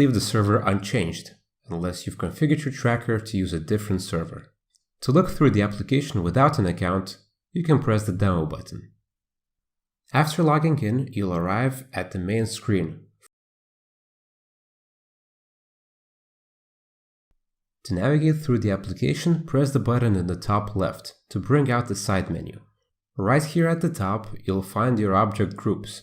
leave the server unchanged, unless you've configured your tracker to use a different server. To look through the application without an account, you can press the Demo button. After logging in, you'll arrive at the main screen. To navigate through the application, press the button in the top left to bring out the side menu. Right here at the top, you'll find your object groups.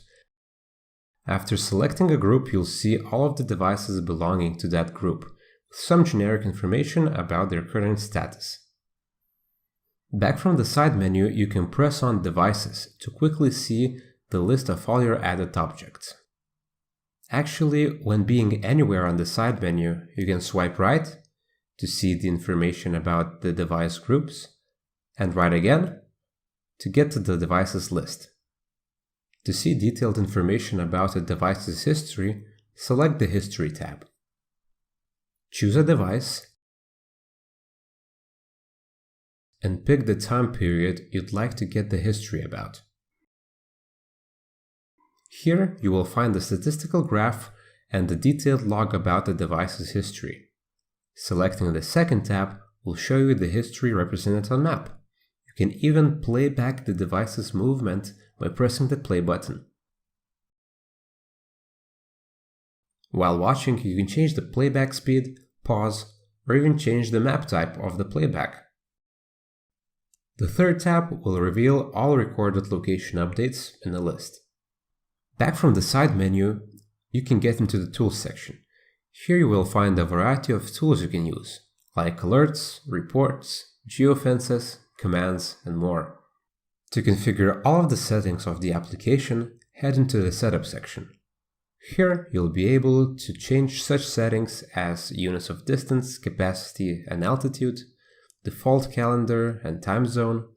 After selecting a group, you'll see all of the devices belonging to that group, with some generic information about their current status. Back from the side menu, you can press on Devices to quickly see the list of all your added objects. Actually, when being anywhere on the side menu, you can swipe right to see the information about the device groups, and right again to get to the devices list. To see detailed information about a device's history, select the History tab. Choose a device and pick the time period you'd like to get the history about. Here you will find the statistical graph and the detailed log about the device's history. Selecting the second tab will show you the history represented on map. You can even play back the device's movement by pressing the play button. While watching, you can change the playback speed, pause, or even change the map type of the playback. The third tab will reveal all recorded location updates in the list. Back from the side menu, you can get into the Tools section. Here you will find a variety of tools you can use, like alerts, reports, geofences, commands, and more. To configure all of the settings of the application, head into the Setup section. Here you'll be able to change such settings as units of distance, capacity, and altitude, default calendar and time zone.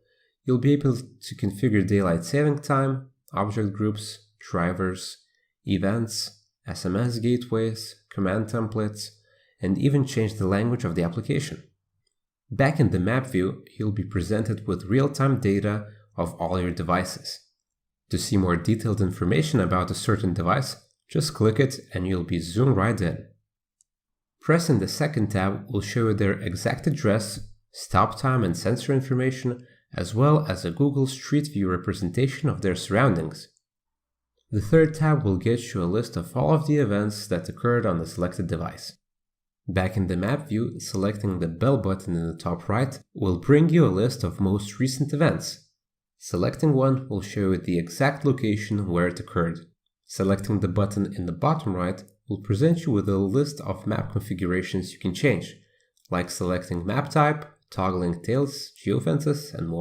You'll be able to configure daylight saving time, object groups, drivers, events, SMS gateways, command templates, and even change the language of the application. Back in the map view, you'll be presented with real-time data of all your devices. To see more detailed information about a certain device, just click it and you'll be zoomed right in. Pressing the second tab will show you their exact address, stop time and sensor information, as well as a Google Street View representation of their surroundings. The third tab will get you a list of all of the events that occurred on the selected device. Back in the map view, selecting the bell button in the top right will bring you a list of most recent events. Selecting one will show you the exact location where it occurred. Selecting the button in the bottom right will present you with a list of map configurations you can change, like selecting map type, toggling tails, geofences, and more.